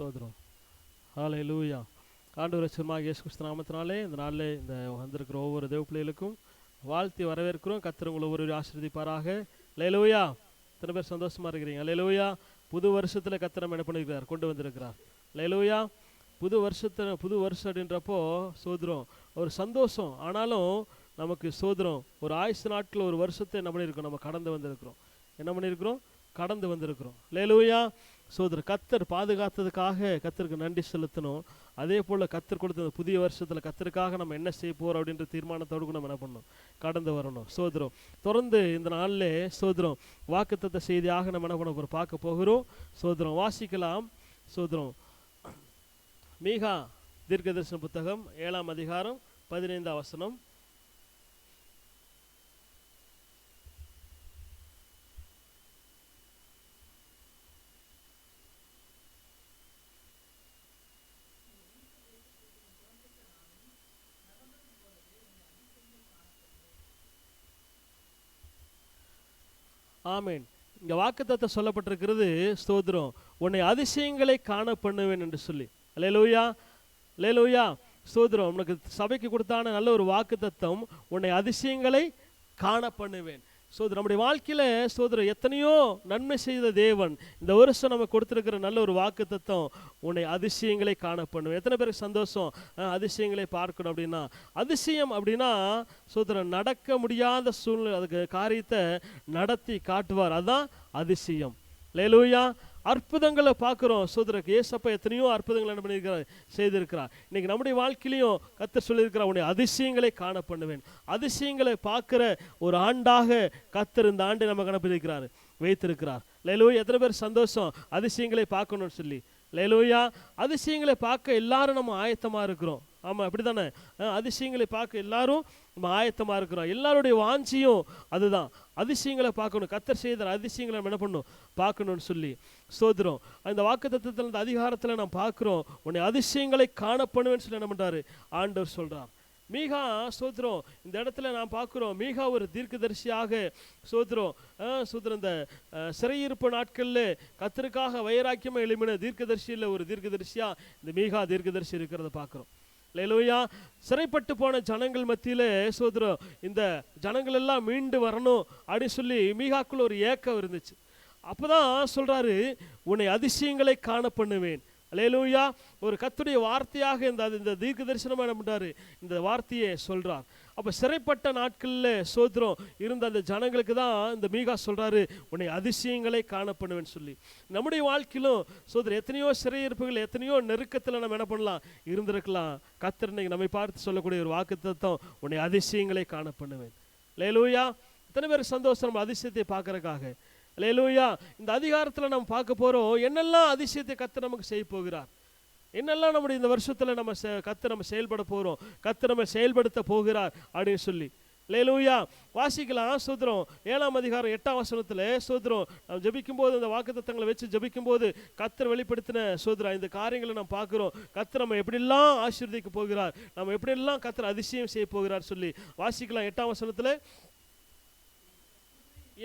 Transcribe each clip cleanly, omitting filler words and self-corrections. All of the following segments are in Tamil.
ஸ்தோத்திரம். ஹல்லேலூயா. ஆண்டவர் ரட்சகருமாகிய இயேசு கிறிஸ்து நாமத்தினாலே இந்த நாளிலே இந்த வந்திருக்கிற ஒவ்வொரு தேவ பிள்ளைகளுக்கும் வாழ்த்தி வரவேற்கிறோம். கர்த்தர் உங்களை ஒவ்வொரு ஆசீர்வதிப்பாராக. ஹல்லேலூயா. எத்தனை பேர் சந்தோஷமா இருக்கிறீங்க? ஹல்லேலூயா. புது வருஷத்தில் கர்த்தர் நம்ம என்ன பண்ணியிருக்கிறார், கொண்டு வந்திருக்கிறார். ஹல்லேலூயா. புது வருஷம் அப்படின்றப்போ சோதரம் ஒரு சந்தோஷம். ஆனாலும் நமக்கு சோதரம் ஒரு ஆயுசு நாட்கள் ஒரு வருஷத்தை என்ன பண்ணியிருக்கோம், நம்ம கடந்து வந்திருக்கிறோம். என்ன பண்ணியிருக்கிறோம்? கடந்து வந்திருக்கிறோம். ஹல்லேலூயா. சோதரர் கர்த்தர் பாதுகாத்ததுக்காக கர்த்தருக்கு நன்றி செலுத்தணும். அதே போல் கர்த்தர் கொடுத்த புதிய வருஷத்தில் கர்த்தருக்காக நம்ம என்ன செய்ய போகிறோம் அப்படின்ற தீர்மானத்தோடு நம்ம என்ன பண்ணணும், கடந்து வரணும். சோதரம் தொடர்ந்து இந்த நாளில் சோதரம் வாக்குத்தத்த செய்தியாக நம்ம என்ன பண்ண போகிறோம், பார்க்க போகிறோம். சோதரம் வாசிக்கலாம். சோதரம் மீகா தீர்க்கதரிசன புத்தகம் 7ஆம் அதிகாரம் 15ஆம் வசனம். ஆமேன். இங்கே வாக்குத்தத்தம் சொல்லப்பட்டிருக்கிறது. ஸ்தோத்திரம், உன்னை அதிசயங்களை காண பண்ணுவேன் என்று சொல்லி. அல்லேலூயா, அல்லேலூயா. ஸ்தோத்திரம், உனக்கு சபைக்கு கொடுத்தான நல்ல ஒரு வாக்குத்தத்தம், உன்னை அதிசயங்களை காண பண்ணுவேன். சோதரம் நம்முடைய வாழ்க்கையில் சோதரம் எத்தனையோ நன்மை செய்த தேவன் இந்த வருஷம் நமக்கு கொடுத்துருக்கிற நல்ல ஒரு வாக்குத்தத்தம், உன்னை அதிசயங்களை காண பண்ணுவேன். எத்தனை பேருக்கு சந்தோஷம் அதிசயங்களை பார்க்கணும் அப்படின்னா? அதிசயம் அப்படின்னா சோதரம் நடக்க முடியாத சூழ்நிலை, அதுக்கு காரியத்தை நடத்தி காட்டுவார், அதுதான் அதிசயம். அல்லேலூயா. அற்புதங்களை பார்க்குறோம். சோதரக்கு ஏசப்பா எத்தனையோ அற்புதங்களை என்ன பண்ணியிருக்கிறார், செய்திருக்கிறார். இன்னைக்கு நம்முடைய வாழ்க்கையிலையும் கர்த்தர் சொல்லியிருக்கிறார், உன்னை அதிசயங்களை காண பண்ணுவேன். அதிசயங்களை பார்க்குற ஒரு ஆண்டாக கர்த்தர் இந்த ஆண்டை நம்ம கணப்பிருக்கிறார், வைத்திருக்கிறார். அல்லேலூயா. எத்தனை பேர் சந்தோஷம் அதிசயங்களை பார்க்கணும்னு சொல்லி? அல்லேலூயா. அதிசயங்களை பார்க்க எல்லாரும் நம்ம ஆயத்தமாக இருக்கிறோம். ஆமாம், அப்படி தானே? அதிசயங்களை பார்க்க எல்லாரும் நம்ம ஆயத்தமாக இருக்கிறோம். எல்லாருடைய வாஞ்சியும் அதுதான், அதிசயங்களை பார்க்கணும். கர்த்தர் செய்த அதிசயங்களை நம்ம என்ன பண்ணணும், பார்க்கணும்னு சொல்லி. சோதரம் அந்த வாக்குத்தத்தத்தில் இந்த அதிகாரத்தில் நாம் பார்க்குறோம், உன்னை அதிசயங்களை காணப்படுவேன்னு சொல்லி என்ன பண்ணுறாரு, ஆண்டவர் சொல்கிறார். மீகா சோதரம் இந்த இடத்துல நாம் பார்க்குறோம், மீகா ஒரு தீர்க்கதரிசியாக சோதரம் இந்த சிறையிருப்பு நாட்களில் கர்த்தருக்காக வைராக்கியமாக எழுப்பின தீர்க்கதரிசியில் ஒரு தீர்க்கதரிசியாக இந்த மீகா தீர்க்கதரிசி இருக்கிறத பார்க்குறோம். அல்லேலூயா. சிறைப்பட்டு போன ஜனங்கள் மத்தியில் சோதரம் இந்த ஜனங்கள் எல்லாம் மீண்டு வரணும் அப்படின்னு சொல்லி மீகாக்குள்ள ஒரு ஏக்கம் இருந்துச்சு. அப்போதான் சொல்கிறாரு, உன்னை அதிசயங்களை காண பண்ணுவேன். அல்லேலூயா. ஒரு கர்த்தருடைய வார்த்தையாக இந்த தீர்க்க தரிசனமாக என்ன பண்ணுறாரு, இந்த வார்த்தையை சொல்கிறார். அப்போ சிறைப்பட்ட நாட்களில் சோதரம் இருந்த அந்த ஜனங்களுக்கு தான் இந்த மீகா சொல்கிறாரு, உன்னை அதிசயங்களை காண பண்ணுவேன்னு சொல்லி. நம்முடைய வாழ்க்கையிலும் சோதரம் எத்தனையோ சிறையிருப்புகள், எத்தனையோ நெருக்கத்தில் நம்ம என்ன பண்ணலாம், இருந்திருக்கலாம். கர்த்தர் இன்னைக்கு நம்மை பார்த்து சொல்லக்கூடிய ஒரு வாக்குத்தத்தம், உன்னை அதிசயங்களை காண பண்ணுவேன். அல்லேலூயா. எத்தனை பேர் சந்தோஷம் நம்ம அதிசயத்தை பார்க்கறதுக்காக? அல்லேலூயா. இந்த அதிகாரத்தில் நம்ம பார்க்க போகிறோம், என்னெல்லாம் அதிசயத்தை கர்த்தர் நமக்கு செய்ய போகிறார், என்னெல்லாம் நம்முடைய இந்த வருஷத்தில் நம்ம கர்த்தர் நம்ம செயல்பட போகிறோம், கர்த்தர் நம்ம செயல்படுத்த போகிறார் அப்படின்னு சொல்லி. அல்லேலூயா. வாசிக்கலாம். சோதரம் 7ஆம் அதிகாரம் 8ஆம் வசனத்தில் சோதரம் நம்ம ஜபிக்கும்போது, அந்த வாக்குத்தத்தங்களை வச்சு ஜபிக்கும்போது கர்த்தர் வெளிப்படுத்தின சோதரம் இந்த காரியங்களை நம்ம பார்க்குறோம். கர்த்தர் நம்ம எப்படியெல்லாம் ஆசீர்வதிக்க போகிறார், நம்ம எப்படியெல்லாம் கர்த்தர் அதிசயம் செய்ய போகிறார் சொல்லி வாசிக்கலாம். 8ஆம் வசனத்தில்,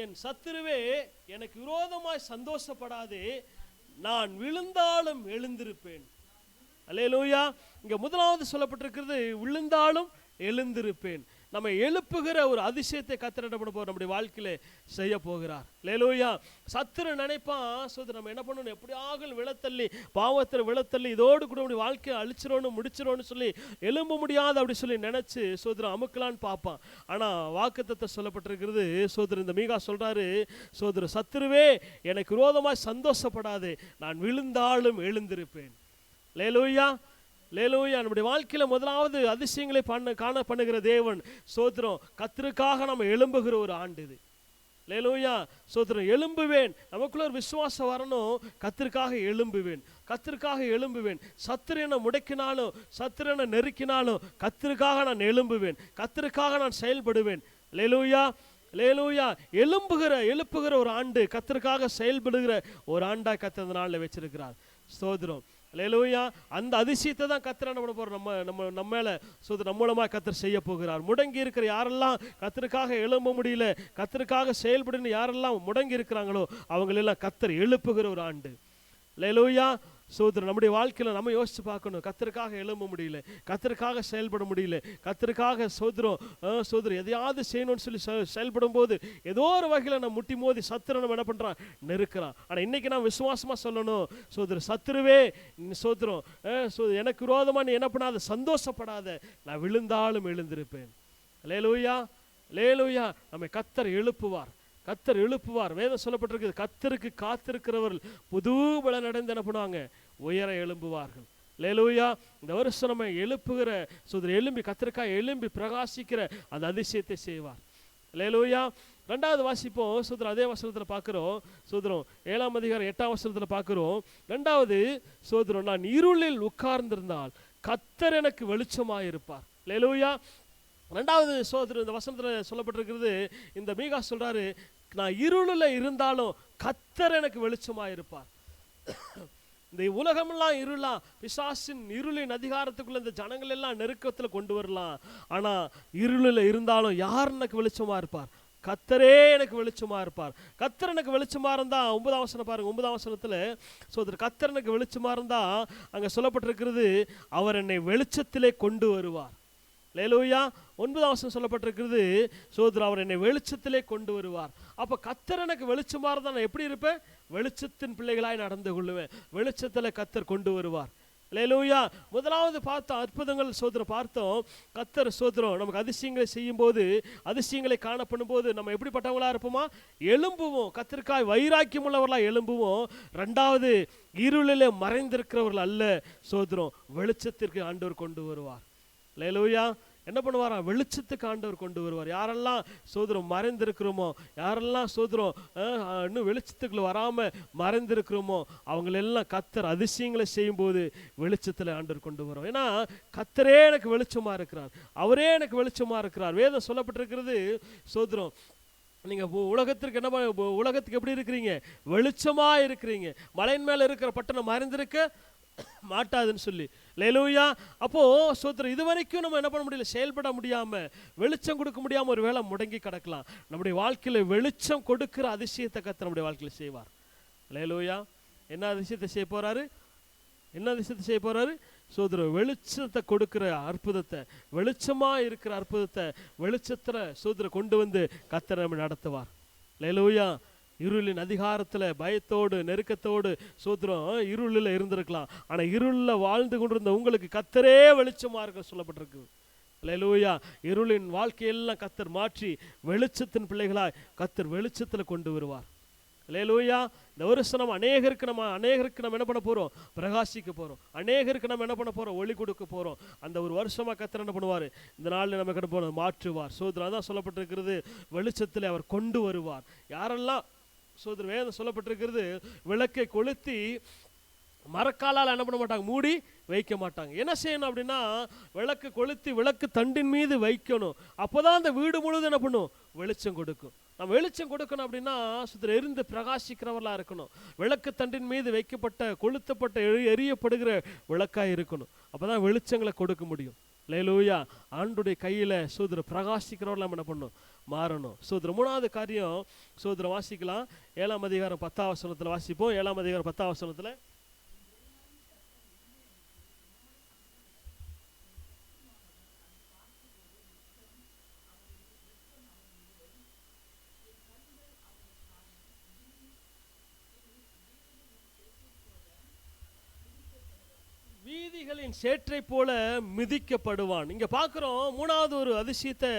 என் சத்துருவே எனக்கு விரோதமாய் சந்தோஷப்படாதே, நான் விழுந்தாலும் எழுந்திருப்பேன். அல்லேலூயா. இங்க முதலாவது சொல்லப்பட்டிருக்கிறது, விழுந்தாலும் எழுந்திருப்பேன். நம்ம எழுப்புகிற ஒரு அதிசயத்தை கர்த்தர் என்ன பண்ண போகிறோம், நம்முடைய வாழ்க்கையில செய்ய போகிறார். அல்லேலூயா. சத்துரு நினைப்பான், சோதரம் நம்ம என்ன பண்ணணும், எப்படியாக விழத்தள்ளி, பாவத்தில் விழத்தள்ளி இதோடு கூட நம்முடைய வாழ்க்கையை அழிச்சிரோன்னு முடிச்சிரோன்னு சொல்லி, எழும்ப முடியாது அப்படி சொல்லி நினைச்சு சோதரம் அமுக்கலான்னு பார்ப்பான். ஆனால் வாக்குத்தத்தம் சொல்லப்பட்டிருக்கிறது, சோதரம் இந்த மீகா சொல்றாரு, சோதரம் சத்துருவே எனக்கு விரோதமாக சந்தோஷப்படாதே, நான் விழுந்தாலும் எழுந்திருப்பேன். அல்லேலூயா. அல்லேலூயா. நம்முடைய வாழ்க்கையில் முதலாவது அதிசயங்களை காண பண்ணுகிற தேவன். சோத்திரம் கர்த்தருக்காக நம்ம எழும்புகிற ஒரு ஆண்டு இது. அல்லேலூயா. சோத்திரம் எழும்புவேன், நமக்குள்ள ஒரு விசுவாசம் வரணும். கர்த்தருக்காக எழும்புவேன், கர்த்தருக்காக எழும்புவேன். சத்துரு என்ன முடக்கினாலும், சத்துரு என்ன நெருக்கினாலும் கர்த்தருக்காக நான் எழும்புவேன், கர்த்தருக்காக நான் செயல்படுவேன். அல்லேலூயா. அல்லேலூயா. எழுப்புகிற ஒரு ஆண்டு, கர்த்தருக்காக செயல்படுகிற ஒரு ஆண்டா கர்த்தர் அந்த நாளில் வச்சிருக்கிறார். ஸ்தோத்திரம். அல்லேலூயா. அந்த அதிசயத்தை தான் கர்த்தர் என்ன பண்ண போகிறோம், நம்ம மேலே நம்ம மூலமாக கர்த்தர் செய்ய போகிறார். முடங்கி இருக்கிற யாரெல்லாம் கர்த்தருக்காக எழும்ப முடியல, கர்த்தருக்காக செயல்படுன்னு யாரெல்லாம் முடங்கி இருக்கிறாங்களோ அவங்களெல்லாம் கர்த்தர் எழுப்புகிற ஒரு ஆண்டு. அல்லேலூயா. சோதரன் நம்முடைய வாழ்க்கையில் நம்ம யோசிச்சு பார்க்கணும். கர்த்தருக்காக எழும்ப முடியல, கர்த்தருக்காக செயல்பட முடியல, கர்த்தருக்காக சோதரம் எதையாவது செய்யணும்னு சொல்லி செயல்படும் போது ஏதோ ஒரு வகையில் நம்ம முட்டி மோதி சத்துரு நம்ம என்ன பண்ணுறான், நெருக்கிறான். ஆனால் இன்னைக்கு நான் விசுவாசமாக சொல்லணும், சோதரம் சத்துருவே சோதரம் எனக்கு விரோதமாக நீ என்ன பண்ணாத, சந்தோஷப்படாத, நான் விழுந்தாலும் எழுந்திருப்பேன். அல்லேலூயா, அல்லேலூயா. நம்மை கர்த்தர் எழுப்புவார், கர்த்தர் எழுப்புவார். வேதம் சொல்லப்பட்டிருக்குது, கர்த்தருக்கு காத்திருக்கிறவர்கள் புது பலன் அடைந்து என்ன பண்ணுவாங்க, உயர எழும்புவார்கள். அல்லேலூயா. இந்த வருஷம் நம்ம எழுப்புகிற சோதரர் எழும்பி கர்த்தருக்காக எழும்பி பிரகாசிக்கிற அந்த அதிசயத்தை செய்வார். அல்லேலூயா. 2வது வாசிப்போம் சோதரம், அதே வசனத்தில் பார்க்குறோம். சோதரம் 7ஆம் அதிகாரம் 8ஆம் வசனத்தில் பார்க்குறோம். 2வது சோதரம், நான் இருளில் உட்கார்ந்திருந்தால் கர்த்தர் எனக்கு வெளிச்சமாயிருப்பார். அல்லேலூயா. 2வது சோதரம் இந்த வசனத்தில் சொல்லப்பட்டிருக்கிறது. இந்த மீகா சொல்றாரு, நான் இருளில் இருந்தாலும் கர்த்தர் எனக்கு வெளிச்சமாயிருப்பார். இந்த உலகமெல்லாம் இருளாம், பிசாசின் இருளின் அதிகாரத்துக்குள்ள இந்த ஜனங்கள் எல்லாம் நெருக்கத்தில் கொண்டு வரலாம். ஆனா இருளில் இருந்தாலும் யார் எனக்கு வெளிச்சமா இருப்பார், கர்த்தரே எனக்கு வெளிச்சமா இருப்பார். கர்த்தர் எனக்கு வெளிச்சமா இருந்தா, 9ஆம் வசனம் பாருங்க. 9ஆம் வசனத்துல சோதரர் கர்த்தர் எனக்கு வெளிச்சமா இருந்தா அங்க சொல்லப்பட்டிருக்கிறது, அவர் என்னை வெளிச்சத்திலே கொண்டு வருவார். அல்லேலூயா. 9ஆம் வசனம் சொல்லப்பட்டிருக்கிறது, சோதரர் அவர் என்னை வெளிச்சத்திலே கொண்டு வருவார். அப்ப கர்த்தர் எனக்கு வெளிச்சமா இருந்தா நான் எப்படி இருப்பேன், வெளிச்சத்தின் பிள்ளைகளாய் நடந்து கொள்ளுவேன். வெளிச்சத்துல கர்த்தர் கொண்டு வருவார். அல்லேலூயா. முதலாவது பார்த்த அற்புதங்கள் சோதரம் பார்த்தோம். கர்த்தர் சோதரம் நமக்கு அதிசயங்களை செய்யும் போது, அதிசயங்களை காணப்படும் போது நம்ம எப்படிப்பட்டவங்களா இருப்போமா, எழும்புவோம், கர்த்தருக்காய் வைராக்கியம் உள்ளவர்களா எழும்புவோம். 2வது இருளிலே மறைந்திருக்கிறவர்கள் அல்ல, சோதரம் வெளிச்சத்திற்கு ஆண்டவர் கொண்டு வருவார். அல்லேலூயா. என்ன பண்ணுவாரா, வெளிச்சத்துக்கு ஆண்டவர் கொண்டு வருவார். யாரெல்லாம் சோதரம் மறைந்திருக்கிறோமோ, யாரெல்லாம் சோதரம் இன்னும் வெளிச்சத்துக்குள்ள வராம மறைந்திருக்கிறோமோ, அவங்களெல்லாம் கர்த்தர் அதிசயங்களை செய்யும் போது வெளிச்சத்தில் ஆண்டவர் கொண்டு வரும். ஏன்னா கர்த்தரே எனக்கு வெளிச்சமா இருக்கிறார், அவரே எனக்கு வெளிச்சமா இருக்கிறார். வேதம் சொல்லப்பட்டிருக்கிறது, சோதரம் நீங்க உலகத்திற்கு என்ன, உலகத்துக்கு எப்படி இருக்கிறீங்க, வெளிச்சமா இருக்கிறீங்க. மலையின் மேல இருக்கிற பட்டணம் மறைந்திருக்க மாட்டாதுன்னு சொல்லி. அல்லேலூயா. அப்போ சோதரர் இதுவரைக்கும் நம்ம என்ன பண்ண முடியல, செயல்பட முடியாம, வெளிச்சம் கொடுக்க முடியாம ஒரு வேளை முடங்கி கிடக்கலாம். நம்முடைய வாழ்க்கையில வெளிச்சம் கொடுக்கிற அதிசயத்தை கர்த்தர் நம்முடைய வாழ்க்கையில செய்வார். அல்லேலூயா. என்ன அதிசயத்தை செய்ய போறாரு, என்ன அதிசயத்தை செய்ய போறாரு, சோதரர் வெளிச்சத்தை கொடுக்கிற அற்புதத்தை, வெளிச்சமா இருக்கிற அற்புதத்தை வெளிச்சத்துல சோதரர் கொண்டு வந்து கர்த்தர் நம்ம நடத்துவார். அல்லேலூயா. இருளின் அதிகாரத்தில் பயத்தோடு நெருக்கத்தோடு சோதரம் இருளில் இருந்திருக்கலாம். ஆனால் இருளில் வாழ்ந்து கொண்டிருந்த உங்களுக்கு கர்த்தரே வெளிச்சமாக இருக்க சொல்லப்பட்டிருக்கு. அல்லேலூயா. இருளின் வாழ்க்கையெல்லாம் கர்த்தர் மாற்றி வெளிச்சத்தின் பிள்ளைகளாய் கர்த்தர் வெளிச்சத்தில் கொண்டு வருவார். அல்லேலூயா. இந்த வருஷம் நம்ம அநேகருக்கு நம்ம என்ன பண்ண போகிறோம், பிரகாசிக்க போகிறோம். அநேகருக்கு நம்ம என்ன பண்ண போகிறோம், ஒளி கொடுக்க போகிறோம். அந்த ஒரு வருஷமாக கர்த்தர் என்ன பண்ணுவார், இந்த நாளில் நம்ம என்ன போகிறோம், மாற்றுவார். சோதரம் அதான் சொல்லப்பட்டிருக்கிறது, வெளிச்சத்தில் அவர் கொண்டு வருவார். யாரெல்லாம் சோதரர் வேதம் சொல்லப்பட்டிருக்கிறது, விளக்கை கொளுத்தி மரக்காலால் என்ன பண்ண மாட்டாங்க, மூடி வைக்க மாட்டாங்க. என்ன செய்யணும் அப்படின்னா, விளக்கு கொளுத்தி விளக்கு தண்டின் மீது வைக்கணும். அப்போதான் அந்த வீடு முழுவதும் என்ன பண்ணும், வெளிச்சம் கொடுக்கும். நம்ம வெளிச்சம் கொடுக்கணும் அப்படின்னா சுத்தர் எரிந்து பிரகாசிக்கிறவர்களாக இருக்கணும். விளக்கு தண்டின் மீது வைக்கப்பட்ட கொளுத்தப்பட்ட எரியப்படுகிற விளக்காக இருக்கணும். அப்போதான் வெளிச்சங்களை கொடுக்க முடியும். அல்லேலூயா. ஆண்டுடைய கையில் சோதர பிரகாசிக்கிறவர்கள் நம்ம என்ன பண்ணணும், மாறணும். சோதர 3வது காரியம் சோதர வாசிக்கலாம். 7ஆம் அதிகாரம் 10ஆம் வசனத்தில் வாசிப்போம். 7ஆம் அதிகாரம் 10ஆம் வசனத்தில், வீதிகளின் சேற்றை போல மிதிக்கப்படுவான். இங்க பார்க்கிறோம் 3வது ஒரு அதிசயத்தை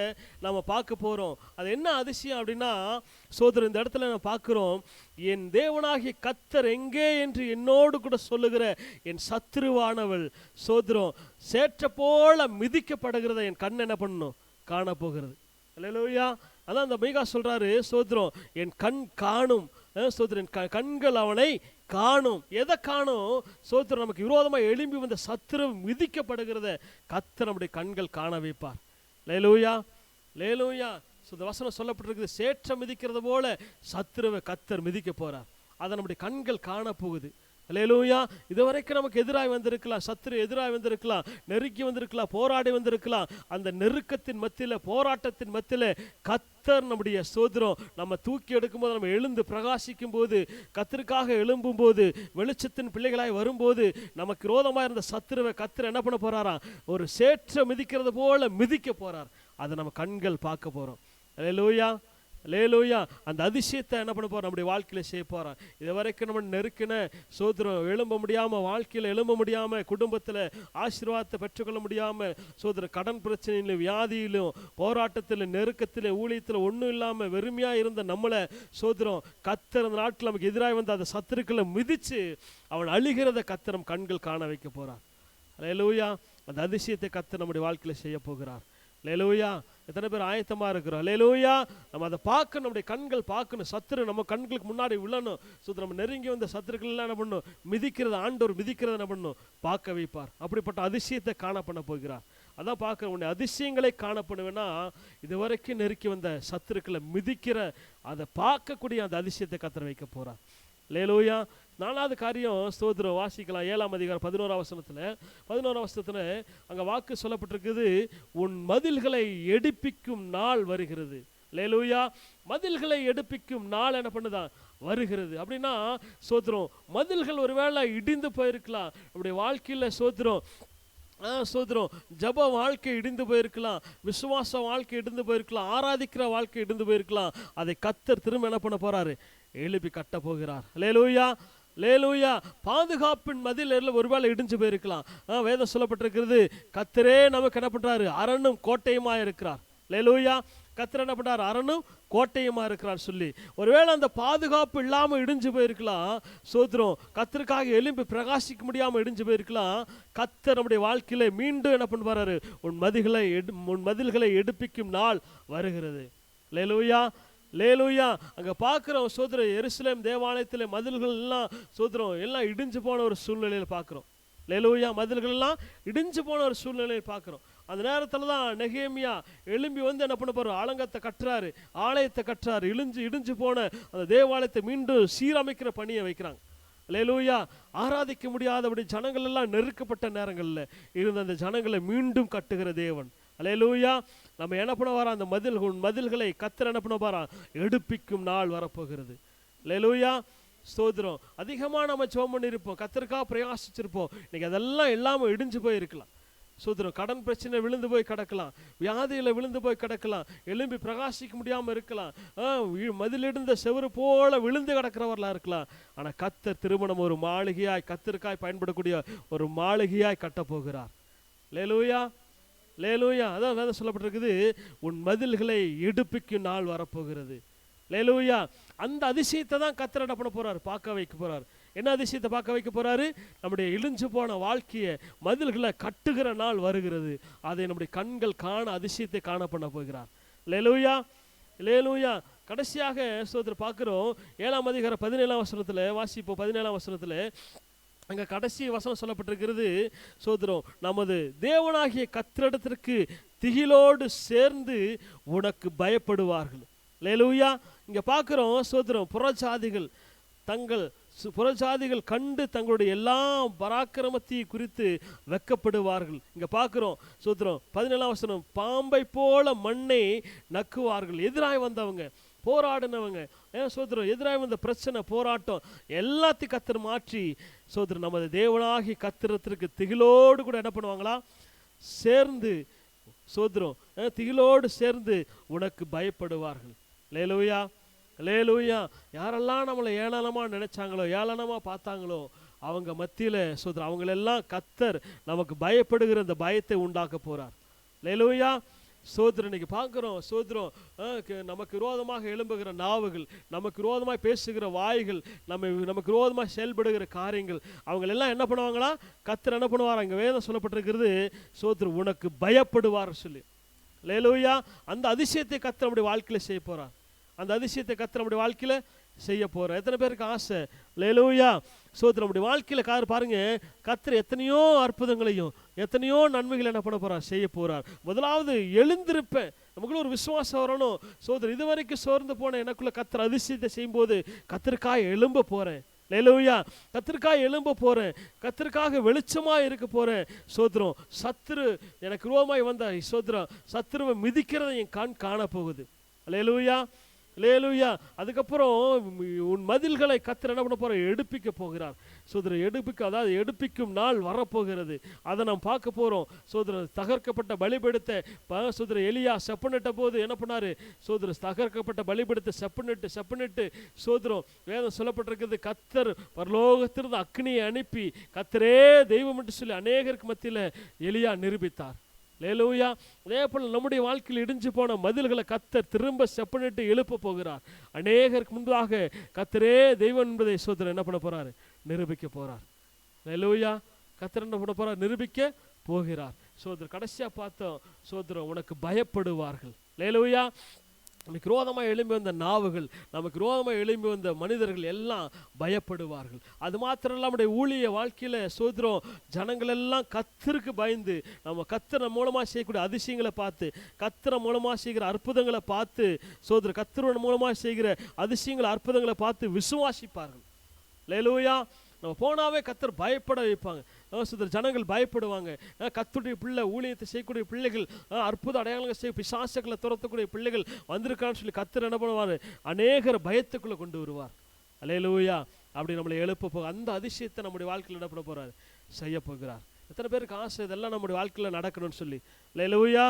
நாம பார்க்க போறோம். அது என்ன அதிசயம் அப்படின்னா, சோதரர் இந்த இடத்துல நம்ம பார்க்கிறோம், என் தேவனாகிய கர்த்தர் எங்கே என்று என்னோடு கூட சொல்லுகிற என் சத்துருவானவள் சோதரம் சேற்றை போல மிதிக்கப்படுகிறத என் கண் என்ன பண்ணணும், காண போகிறது. அல்லேலூயா. அதான் அந்த மீகா சொல்றாரு, சோதரம் என் கண் காணும், சோதரன் கண்கள் அவனை காணும். எதை காணும், சோதரன் நமக்கு விரோதமாக எழும்பி வந்த சத்துரு மிதிக்கப்படுகிறத கர்த்தர் நம்முடைய கண்கள் காண வைப்பார். அல்லேலூயா, அல்லேலூயா. இந்த வசனம் சொல்லப்பட்டிருக்குது, சேற்றம் மிதிக்கிறது போல சத்துருவை கர்த்தர் மிதிக்க போறார். அதை நம்முடைய கண்கள் காண போகுது. அல்லேலூயா. இதுவரைக்கும் நமக்கு எதிராய் வந்திருக்கலாம், சத்துரு எதிராய் வந்திருக்கலாம், நெருக்கி வந்திருக்கலாம், போராடி வந்திருக்கலாம். அந்த நெருக்கத்தின் மத்தியில், போராட்டத்தின் மத்தியில் கர்த்தர் நம்முடைய ஸ்தோத்திரம் நம்ம தூக்கி எடுக்கும்போது, நம்ம எழுந்து பிரகாசிக்கும் போது, கர்த்தருக்காக எழும்பும் போது, வெளிச்சத்தின் பிள்ளைகளாய் வரும்போது, நமக்கு விரோதமாக இருந்த சத்துருவை கர்த்தர் என்ன பண்ண போறாராம்? ஒரு சேற்றை மிதிக்கிறது போல மிதிக்க போறார். அதை நம்ம கண்கள் பார்க்க போறோம். அல்லேலூயா, அல்லேலூயா. அந்த அதிசயத்தை என்ன பண்ண போறோம்? நம்முடைய வாழ்க்கையில் செய்ய போறோம். இது வரைக்கும் நம்ம நெருக்கின சோதரம் எழும்ப முடியாமல், வாழ்க்கையில் எழும்ப முடியாமல், குடும்பத்தில் ஆசீர்வாதத்தை பெற்றுக்கொள்ள முடியாமல், சோதர கடன் பிரச்சனையிலும், வியாதியிலும், போராட்டத்தில், நெருக்கத்தில், ஊழியத்தில் ஒன்றும் இல்லாமல் வெறுமையாக இருந்த நம்மளை சோதரம் கர்த்தர் அந்த நாட்டில் நமக்கு எதிராக வந்து அந்த சத்துருக்களை மிதித்து அவன் அழிகிறத கர்த்தர் கண்கள் காண வைக்க போறார். அல்லேலூயா. அந்த அதிசயத்தை கர்த்தர் நம்முடைய வாழ்க்கையில் செய்ய போகிறார். அல்லேலூயா. எத்தனை பேர் ஆயத்தமாக இருக்கிறோம்? அல்லேலூயா. நம்ம அதை பார்க்கணும், நம்முடைய கண்கள் பார்க்கணும். சத்துரு நம்ம கண்களுக்கு முன்னாடி விழணும். நம்ம நெருங்கி வந்த சத்துருக்கள் எல்லாம் என்ன பண்ணணும்? மிதிக்கிறது, ஆண்டவர் மிதிக்கிறது என்ன பண்ணணும்? பார்க்க வைப்பார். அப்படிப்பட்ட அதிசயத்தை காண பண்ண போகிறார். அதான் பார்க்க உன்னை அதிசயங்களை காணப்படுவேன்னா, இதுவரைக்கும் நெருக்கி வந்த சத்துருக்களை மிதிக்கிற, அதை பார்க்கக்கூடிய அந்த அதிசயத்தை கர்த்தர் வைக்க போறார். அல்லேலூயா. 4வது காரியம் ஸ்தோத்திரம் வாசிக்கலாம். 7ஆம் அதிகாரம் 11ஆம் வசனத்தில். 11ஆம் வசனத்தில் அங்கே வாக்கு சொல்லப்பட்டிருக்குது, உன் மதில்களை எடுப்பிக்கும் நாள் வருகிறது. அல்லேலூயா. மதில்களை எடுப்பிக்கும் நாள் என்ன பண்ணுதான்? வருகிறது. அப்படின்னா ஸ்தோத்திரம் மதில்கள் ஒருவேளை இடிந்து போயிருக்கலாம் நம்முடைய வாழ்க்கையில். ஸ்தோத்திரம் ஜப வாழ்க்கை இடிந்து போயிருக்கலாம், விசுவாச வாழ்க்கை இடிந்து போயிருக்கலாம், ஆராதிக்கிற வாழ்க்கை இடிந்து போயிருக்கலாம். அதை கர்த்தர் திரும்ப என்ன பண்ண போறாரு? எழுப்பி கட்ட போகிறார். அல்லேலூயா, அல்லேலூயா. பாதுகாப்பின் மதில் ஒருவேளை இடிஞ்சு போயிருக்கலாம். வேதம் சொல்லப்பட்டிருக்கிறது, கர்த்தரே நமக்கு என்ன பண்றாரு? அரணும் கோட்டையுமா இருக்கிறார். அல்லேலூயா. கர்த்தர் என்ன பண்றார்? அரணும் கோட்டையுமா இருக்கிறார் சொல்லி ஒருவேளை அந்த பாதுகாப்பு இல்லாமல் இடிஞ்சு போயிருக்கலாம். ஸ்தோத்திரம் கர்த்தருக்காக எழும்பி பிரகாசிக்க முடியாமல் இடிஞ்சு போயிருக்கலாம். கர்த்தர் நம்முடைய வாழ்க்கையில மீண்டும் என்ன பண்ணுவாரு? உன் மதில்களை எடுப்பிக்கும் நாள் வருகிறது. அல்லேலூயா, அல்லேலூயா. அங்க பார்க்கிறோம் சோதரம் எருசலேம் தேவாலயத்தில் மதில்கள் எல்லாம் சோதரம் எல்லாம் இடிஞ்சு போன ஒரு சூழ்நிலையில் பார்க்கிறோம். அல்லேலூயா. மதில்கள் எல்லாம் இடிஞ்சு போன ஒரு சூழ்நிலையில் பார்க்கிறோம். அந்த நேரத்தில் தான் நெகேமியா எழும்பி வந்து என்ன பண்ண போறாரு? ஆலங்கத்தை கட்டுறாரு, ஆலயத்தை கட்டுறாரு. இடிஞ்சு போன அந்த தேவாலயத்தை மீண்டும் சீரமைக்கிற பணியை வைக்கிறாங்க. அல்லேலூயா. ஆராதிக்க முடியாதபடி ஜனங்கள் எல்லாம் நெருக்கப்பட்ட நேரங்களில் இருந்த அந்த ஜனங்களை மீண்டும் கட்டுகிற தேவன். அல்லேலூயா. நம்ம என்ன பண்ண வரோம்? அந்த மதில்களை கர்த்தர் என்ன பண்ண போறான்? எடுப்பிக்கும் நாள் வரப்போகிறது. அல்லேலூயா. ஸ்தோத்திரம். அதிகமாக நம்ம ஜெபம் பண்ணியிருப்போம், கர்த்தருக்காக பிரயாசிச்சிருப்போம். இன்னைக்கு அதெல்லாம் எல்லாமே இடிஞ்சு போய் இருக்கலாம். சோதரம் கடன் பிரச்சனை விழுந்து போய் கிடக்கலாம், வியாதியில் விழுந்து போய் கிடக்கலாம், எழும்பி பிரகாசிக்க முடியாமல் இருக்கலாம், மதிலிடுந்த செவரு போல விழுந்து கிடக்கிறவர்களாக இருக்கலாம். ஆனால் கர்த்தர் திருமணம் ஒரு மாளிகையாய், கர்த்தருக்காய் பயன்படக்கூடிய ஒரு மாளிகையாய் கட்டப்போகிறார். அல்லேலூயா, அல்லேலூயா. அதான் வேதம் சொல்லப்பட்டிருக்குது, உன் மதில்களை எடுப்பிக்கும் நாள் வரப்போகிறது. அல்லேலூயா. அந்த அதிசயத்தை தான் கர்த்தர் என்ன பண்ண போறாரு? பார்க்க வைக்க போறார். என்ன அதிசயத்தை பார்க்க வைக்க போறாரு? நம்முடைய இழிஞ்சு போன வாழ்க்கையை மதில்களை கட்டுகிற நாள் வருகிறது. அதை நம்முடைய கண்கள் காண அதிசயத்தை காண பண்ண போகிறார். அல்லேலூயா, அல்லேலூயா. கடைசியாக ஸ்தோத்திரம் பார்க்கிறோம் 7ஆம் அதிகாரம் 17ஆம் வசனத்தில் வாசிப்போம். 17ஆம் வசனத்தில் அங்கே கடைசி வசனம் சொல்லப்பட்டிருக்கிறது, சோதரம் நமது தேவனாகிய கர்த்தரிடத்திற்கு திகிலோடு சேர்ந்து உனக்கு பயப்படுவார்கள். அல்லேலூயா. இங்கே பார்க்குறோம் சோதரம் புறஜாதிகள் கண்டு தங்களுடைய எல்லா பராக்கிரமத்தை குறித்து வெட்கப்படுவார்கள். இங்கே பார்க்குறோம் சோதரம் 17ஆம் வசனம், பாம்பை போல மண்ணை நக்குவார்கள். எதிராய் வந்தவங்க, போராடினவங்க, சோதரம் எதிராக வந்த பிரச்சனை, போராட்டம் எல்லாத்தையும் கர்த்தர் மாற்றி சோதரம் நமது தேவனாகி கர்த்தரத்திற்கு திகிலோடு கூட என்ன பண்ணுவாங்களா? சேர்ந்து சோதரம் திகிலோடு சேர்ந்து உனக்கு பயப்படுவார்கள். அல்லேலூயா, அல்லேலூயா. யாரெல்லாம் நம்மளை ஏளனமாக நினைச்சாங்களோ, ஏளனமாக பார்த்தாங்களோ, அவங்க மத்தியில் சோதரம் அவங்களெல்லாம் கர்த்தர் நமக்கு பயப்படுகிற அந்த பயத்தை உண்டாக்க போறார். அல்லேலூயா. சோதரம் இன்னைக்கு பார்க்குறோம், சோதரம் நமக்கு விரோதமாக எழும்புகிற நாவுகள், நமக்கு விரோதமாக பேசுகிற வாய்கள், நமக்கு விரோதமாக செயல்படுகிற காரியங்கள், அவங்களெல்லாம் என்ன பண்ணுவாங்களா? கர்த்தர் என்ன பண்ணுவார்? அங்கே வேதம் சொல்லப்பட்டிருக்கிறது, சோதரம் உனக்கு பயப்படுவார் சொல்லி. அல்லேலூயா. அந்த அதிசயத்தை கர்த்தர் நம்முடைய வாழ்க்கையில் செய்ய போறார். அந்த அதிசயத்தை கர்த்தர் நம்முடைய வாழ்க்கையில் செய்ய போறார். எத்தனை பேருக்கு ஆசை? அல்லேலூயா. சோதரம் நம்முடைய வாழ்க்கையில் பாருங்க, கர்த்தர் எத்தனையோ அற்புதங்களையும் எத்தனையோ நன்மைகளை என்ன பண்ண போறார்? செய்ய போறார். முதலாவது எழுந்திருப்பேன், நமக்குள்ள ஒரு விசுவாசம் வரணும். சோதரம் இதுவரைக்கும் சோர்ந்து போன எனக்குள்ள கர்த்தர் அதிசயத்தை செய்யும்போது கர்த்தருக்காக எழும்ப போறேன். அல்லேலூயா. கர்த்தருக்காக எழும்ப போறேன், கர்த்தருக்காக வெளிச்சமா இருக்க போறேன். சோத்திரம். சத்துரு எனக்கு விரோதமாய் வந்த சோத்திரம் சத்துருவை மிதிக்கிறதை என் கண் காண போகுது. அல்லேலூயா, அல்லேலூயா. அதுக்கப்புறம் உன் மதில்களை கர்த்தர் என்ன பண்ண போறார்? எடுப்பிக்க போகிறார். சோதரர் எடுப்பிக்க, அதாவது எடுப்பிக்கும் நாள் வரப்போகிறது. அதை நாம் பார்க்க போறோம். சோதரர் தகர்க்கப்பட்ட பலிபீடத்தை சோதரர் எலியா செப்பனிட்ட போது என்ன பண்ணாரு? சோதரர் தகர்க்கப்பட்ட பலிபீடத்தை செப்பனிட்டு சோதரம் வேதம் சொல்லப்பட்டிருக்கிறது, கர்த்தர் பரலோகத்திலிருந்து அக்னியை அனுப்பி கர்த்தரே தெய்வம் என்று சொல்லி அநேகருக்கு மத்தியில் எலியா நிரூபித்தார். அல்லேலூயா. அதே போல் நம்முடைய வாழ்க்கையில் இடிஞ்சு போன மதில்களை கர்த்தர் திரும்ப செப்பனிட்டு எழுப்ப போகிறார். அநேகருக்கு முன்பாக கர்த்தரே தெய்வம் என்பதை சோதரர் என்ன பண்ண போறாரு? நிரூபிக்க போறார். அல்லேலூயா. கர்த்தர் என்ன பண்ண போறார்? நிரூபிக்க போகிறார். சோதரர் கடைசியா பார்த்தோம், சோதரர் உனக்கு பயப்படுவார்கள். அல்லேலூயா. நமக்கு விரோதமாக எழும்பி வந்த நாவுகள், நமக்கு விரோதமாக எழும்பி வந்த மனிதர்கள் எல்லாம் பயப்படுவார்கள். அது மாத்திரம் இல்லாமல் நம்முடைய ஊழிய வாழ்க்கையில் சோதரம் ஜனங்கள் எல்லாம் கர்த்தருக்கு பயந்து, நம்ம கர்த்தர் மூலமாக செய்யக்கூடிய அதிசயங்களை பார்த்து, கர்த்தர் மூலமாக செய்கிற அற்புதங்களை பார்த்து, சோதர கர்த்தர் மூலமாக செய்கிற அதிசயங்களை அற்புதங்களை பார்த்து விசுவாசிப்பார்கள். அல்லேலூயா. நம்ம போனாவே கர்த்தர் பயப்பட வைப்பாங்க. ஜனங்கள் பயப்படுவாங்க. கர்த்தருடைய பிள்ளை, ஊழியத்தை செய்யக்கூடிய பிள்ளைகள், அற்புத அடையாளங்கள் செய்ய பிசாசுகளை துரத்தக்கூடிய பிள்ளைகள் வந்திருக்கான்னு சொல்லி கர்த்தர் என்ன பண்ணுவார்? அநேகர் பயத்துக்குள்ளே கொண்டு வருவார். அல்லேலூயா. அப்படி நம்மளை எழுப்ப போக அந்த அதிசயத்தை நம்முடைய வாழ்க்கையில் என்ன பண்ண போறார்? செய்ய போகிறார். எத்தனை பேருக்கு ஆசை இதெல்லாம் நம்முடைய வாழ்க்கையில் நடக்கணும்னு சொல்லி? அல்லேலூயா.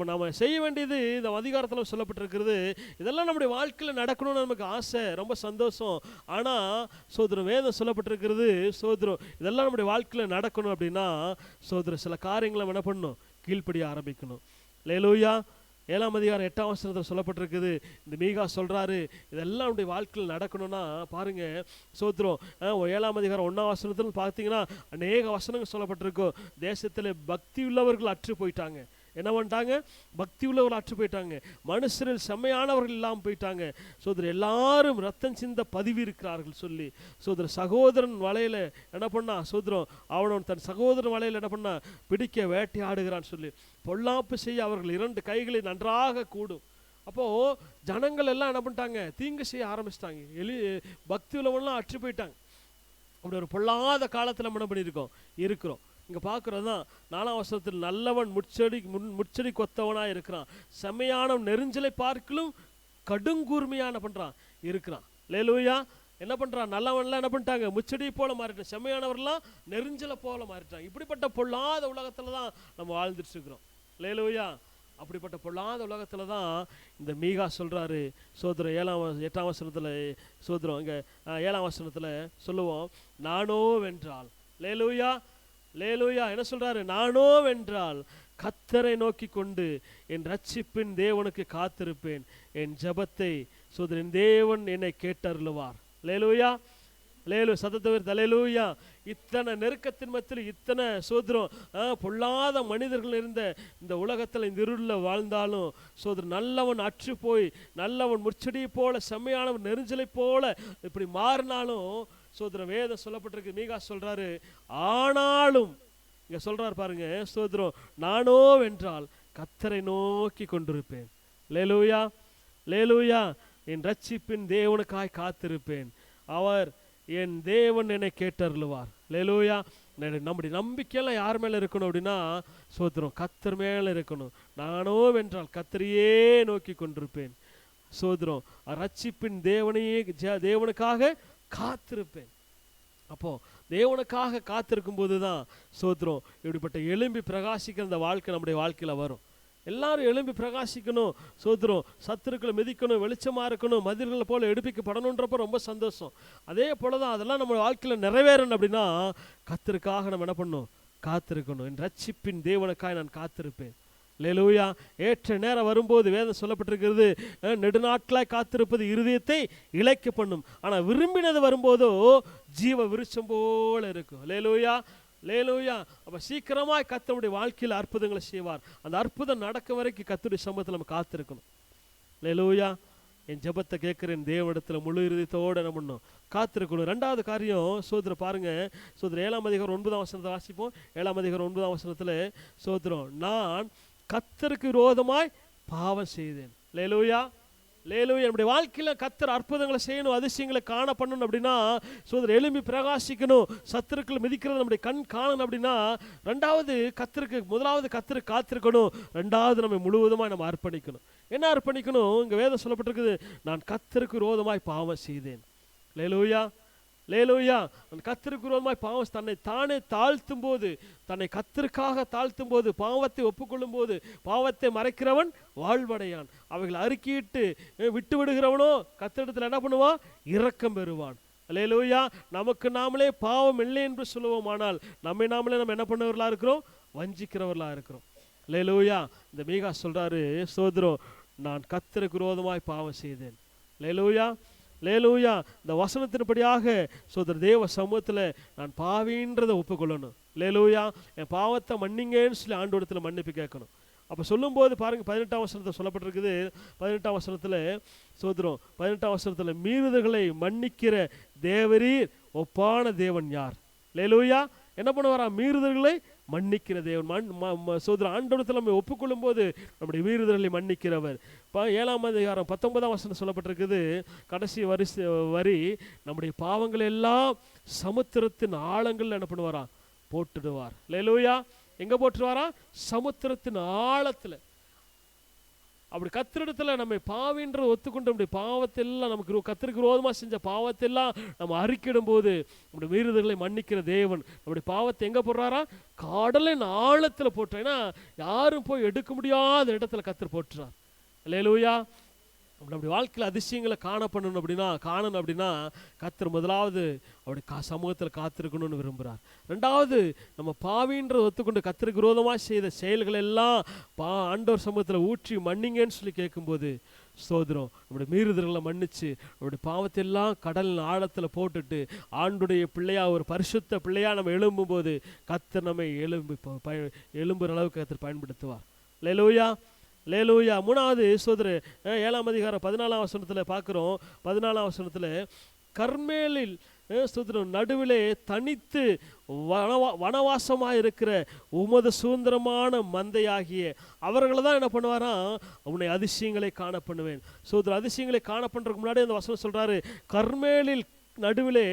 நாம செய்ய வேண்டியது இந்த அதிகாரத்தில் சொல்லப்பட்டிருக்கிறது, இதெல்லாம் நம்முடைய வாழ்க்கையில் நடக்கணும்னு நமக்கு ஆசை, ரொம்ப சந்தோஷம். ஆனால் வேதம் சொல்லப்பட்டிருக்கிறது, இதெல்லாம் நம்முடைய வாழ்க்கையில் நடக்கணும் அப்படின்னா சில காரியங்களை என்ன பண்ணணும்? கீழ்ப்படிய ஆரம்பிக்கணும். அல்லேலூயா. 7ஆம் அதிகாரம் 8ஆம் வசனத்தில் சொல்லப்பட்டிருக்குது. இந்த மீகா சொல்றாரு, இதெல்லாம் நம்முடைய வாழ்க்கையில் நடக்கணும்னா பாருங்க. 7ஆம் அதிகாரம் 1ஆம் வசனத்தில் பார்த்தீங்கன்னா அநேக வசனங்கள் சொல்லப்பட்டிருக்கோம். தேசத்தில் பக்தி உள்ளவர்கள் அற்று போயிட்டாங்க. என்ன பண்ணிட்டாங்க? பக்தி உள்ளவர்கள் அற்று போயிட்டாங்க. மனுஷரில் செம்மையானவர்கள் இல்லாமல் போயிட்டாங்க. எல்லாரும் ரத்தம் சிந்த பதிவு இருக்கிறார்கள் சொல்லி சகோதரன் வலையில என்ன பண்ணா? அவனவன் தன் சகோதரன் வலையில் என்ன பண்ணா? பிடிக்க வேட்டையாடுகிறான்னு சொல்லி பொல்லாப்பு செய்ய அவர்கள் 2 கைகளை நன்றாக கூடும். அப்போ ஜனங்கள் எல்லாம் என்ன பண்ணிட்டாங்க? தீங்கு செய்ய ஆரம்பிச்சிட்டாங்க. பக்தி உள்ளவன்லாம் அற்று போயிட்டாங்க. அப்படி ஒரு பொல்லாத காலத்தில் என்ன பண்ணியிருக்கோம்? இருக்கிறோம். இங்கே பார்க்குறது தான் 4ஆம் வசனத்தில், நல்லவன் முட்செடி கொத்தவனாக இருக்கிறான், செம்மையானவன் நெருஞ்சலை பார்க்கலும் கடுங்கூர்மையான பண்ணுறான் இருக்கிறான். அல்லேலூயா. என்ன பண்ணுறான்? நல்லவன்லாம் என்ன பண்ணிட்டாங்க? முச்செடி போல மாறிட்டான். செம்மையானவர்லாம் நெருஞ்சலை போல மாறிட்டாங்க. இப்படிப்பட்ட பொல்லாத உலகத்தில் தான் நம்ம வாழ்ந்துட்டு இருக்கிறோம். அல்லேலூயா. அப்படிப்பட்ட பொல்லாத உலகத்தில் தான் இந்த மீகா சொல்கிறாரு. 8ஆம் வசனத்தில் இங்கே 7ஆம் வசனத்தில் சொல்லுவோம், நானோ வென்றால். அல்லேலூயா. அல்லேலூயா. என்ன சொல்றாரு? நானோ வென்றால் கர்த்தரை நோக்கி கொண்டு என் ரட்சிப்பின் தேவனுக்கு காத்திருப்பேன், என் ஜெபத்தை என் தேவன் என்னை கேட்டருளுவார். அல்லேலூயா. அல்லேலூயா. சத்தத்தை அல்லேலூயா. இத்தனை நெருக்கத்தின் மத்தியில் இத்தனை பொல்லாத மனிதர்கள் இருந்த இந்த உலகத்தில் இந்த இருளில் வாழ்ந்தாலும் நல்லவன் அற்று போய், நல்லவன் முற்செடி போல, செம்மையானவன் நெருஞ்சலை போல இப்படி மாறினாலும் வேதம் சொல்லப்பட்டிருக்கு. மீகா சொல்றாரு, ஆனாலும் இங்க சொல்றாரு பாருங்க, நானோ வென்றால் கர்த்தரை நோக்கி கொண்டிருப்பேன். அல்லேலூயா. அல்லேலூயா. என் ரட்சிப்பின் தேவனுக்காய் காத்திருப்பேன், அவர் என் தேவன் என்னை கேட்டருளுவார். அல்லேலூயா. நம்முடைய நம்பிக்கையெல்லாம் யார் மேல இருக்கணும் அப்படின்னா கர்த்தர் மேல இருக்கணும். நானோ வென்றால் கர்த்தரையே நோக்கி கொண்டிருப்பேன். ரட்சிப்பின் தேவனுக்காக காத்திருப்பேன். அப்போ தேவனுக்காக காத்திருக்கும் போது தான் இப்படிப்பட்ட எழும்பி பிரகாசிக்கிற அந்த வாழ்க்கை நம்முடைய வாழ்க்கையில் வரும். எல்லாரும் எழும்பி பிரகாசிக்கணும். சத்துருக்களை மிதிக்கணும், வெளிச்சமா இருக்கணும், மதில்களை போல எடுப்பிக்கப்படணுன்றப்ப ரொம்ப சந்தோஷம். அதே போலதான் அதெல்லாம் நம்ம வாழ்க்கையில் நிறைவேறணும் அப்படின்னா கர்த்தருக்காக நம்ம என்ன பண்ணணும்? காத்திருக்கணும். என் ரட்சிப்பின் தேவனுக்காக நான் காத்திருப்பேன். அல்லேலூயா. ஏற்ற நேரம் வரும்போது வேதம் சொல்லப்பட்டிருக்கிறது, நெடுநாட்களாய் காத்திருப்பது இருதயத்தை இளைக்க பண்ணும், ஆனா விரும்பினது வரும்போதோ ஜீவ விருட்சம் போல இருக்கும். அல்லேலூயா. அல்லேலூயா. அப்ப சீக்கிரமாய் கர்த்தருடைய வாழ்க்கையில் அற்புதங்களை செய்வார். அந்த அற்புதம் நடக்க வரைக்கும் கர்த்தருடைய சமூகத்தில் நம்ம காத்திருக்கணும். அல்லேலூயா. என் ஜெபத்தை கேட்கிறேன் தேவனிடத்தில் முழு இருதயத்தோடு என்ன பண்ணணும்? காத்திருக்கணும். 2வது காரியம் பாருங்க, 7ஆம் அதிகாரம் 9ஆம் வசனத்தை வாசிப்போம். 7ஆம் அதிகாரம் 9ஆம் வசனத்தில் நான் கர்த்தருக்கு விரோதமாய் பாவம் செய்தேன். அல்லேலூயா. அல்லேலூயா. நம்முடைய வாழ்க்கையில கர்த்தர் அற்புதங்களை செய்யணும், அதிசயங்களை காண பண்ணணும் அப்படின்னா சோதரர் எழும்பி பிரகாசிக்கணும், சத்துருக்கள் மிதிக்கிறது நம்முடைய கண் காணணும் அப்படின்னா முதலாவது கர்த்தருக்கு காத்திருக்கணும், ரெண்டாவது நம்ம முழுவதுமாய் நம்ம அர்ப்பணிக்கணும். என்ன அர்ப்பணிக்கணும்? இங்க வேதம் சொல்லப்பட்டிருக்குது, நான் கர்த்தருக்கு விரோதமாய் பாவம் செய்தேன். அல்லேலூயா, அல்லேலூயா. கர்த்தருக்கு விரோதமாய் பாவம் தன்னை தானே தாழ்த்தும் போது, தன்னை கர்த்தருக்காக தாழ்த்தும் போது, பாவத்தை ஒப்புக்கொள்ளும் போது, பாவத்தை மறைக்கிறவன் வாழ்வடையான். அவைகளை அறிக்கையிட்டு விட்டு விடுகிறவனோ கர்த்தரிடத்தில் என்ன பண்ணுவான்? இரக்கம் பெறுவான். அல்லேலூயா. நமக்கு நாமளே பாவம் இல்லை என்று சொல்லுவோமானால் நம்மை நாமளே நம்ம என்ன பண்ணவர்களா இருக்கிறோம்? வஞ்சிக்கிறவர்களா இருக்கிறோம். அல்லேலூயா. இந்த மீகா சொல்றாரு, ஸ்தோத்திரம், நான் கர்த்தருக்கு விரோதமாய் பாவம் செய்தேன். அல்லேலூயா, அல்லேலூயா. இந்த வசனத்தின்படியாக சோதர தேவ சமூகத்தில் நான் பாவின்றதை ஒப்புக்கொள்ளணும். அல்லேலூயா. என் பாவத்தை மன்னிங்கன்னு சொல்லி ஆண்டவரிடத்தில் மன்னிப்பு கேட்கணும். அப்போ சொல்லும்போது பாருங்க, 18ஆம் வசனத்தில் சொல்லப்பட்டிருக்குது. 18ஆம் வசனத்தில் சோதரம், 18ஆம் வசனத்தில் மீறுதல்களை மன்னிக்கிற தேவரீர் ஒப்பான தேவன் யார்? அல்லேலூயா. என்ன பண்ணுவாரா? மீறுதல்களை மன்னிக்கிற தேவன். சோதர ஆண்டவரிடத்தில் நம்ம ஒப்புக்கொள்ளும் போது நம்முடைய மீறுதல்களை மன்னிக்கிறவர். 7ஆம் அதிகாரம் 19ஆம் வசனம் சொல்லப்பட்டிருக்குது. கடைசி வரி, நம்முடைய பாவங்கள் எல்லாம் சமுத்திரத்தின் ஆழங்கள் என்ன பண்ணுவாரா? போட்டுடுவார். அல்லேலூயா. எங்க போட்டுருவாரா? சமுத்திரத்தின் ஆழத்துல. அப்படி கர்த்தரிடத்துல நம்ம பாவின்ற ஒத்துக்கொண்டு நம்முடைய பாவத்தெல்லாம், நமக்கு கர்த்தருக்கு விரோதமா செஞ்ச பாவத்தெல்லாம் நம்ம அறிக்கிடும் போது நம்முடைய மீறுதல்களை மன்னிக்கிற தேவன் நம்முடைய பாவத்தை எங்க போடுறாரா? கடலின் ஆழத்துல போட்டுறார். ஏன்னா யாரும் போய் எடுக்க முடியாத இடத்துல கர்த்தர் போட்டுறார். அல்லேலூயா. நம்முடைய வாழ்க்கையில் அதிசயங்களை காணணும் அப்படின்னா கர்த்தர் முதலாவது அவருடைய சமூகத்தில் காத்திருக்கணும்னு விரும்புகிறார். ரெண்டாவது, நம்ம பாவின்ற ஒத்துக்கொண்டு கர்த்தருக்கு விரோதமாக செய்த செயல்கள் எல்லாம் ஆண்டவர் சமூகத்தில் ஊற்றி மன்னிங்கன்னு சொல்லி கேட்கும்போது ஸ்தோத்திரம், நம்முடைய மீறுதல்களை மன்னிச்சு நம்முடைய பாவத்தை எல்லாம் கடலின் ஆழத்தில் போட்டுட்டு ஆண்டுடைய பிள்ளையா, ஒரு பரிசுத்த பிள்ளையா நம்ம எழும்பும் போது கர்த்தர் நம்மை எழும்புற அளவுக்கு கர்த்தர் பயன்படுத்துவார். அல்லேலூயா, அல்லேலூயா. மூணாவது சோதர 7ஆம் அதிகாரம் 14ஆம் வசனத்தில் பார்க்குறோம். 14ஆம் வசனத்தில் கர்மேலில் சோதரம் நடுவிலே தனித்து வனவாசமாக இருக்கிற உமது சுதந்திரமான மந்தையாகிய அவர்களை தான் என்ன பண்ணுவாராம்? உன்னை அதிசயங்களை காண பண்ணுவேன். சோதர அதிசயங்களை காண பண்ணுறதுக்கு முன்னாடி அந்த வசனம் சொல்கிறாரு, கர்மேலில் நடுவிலே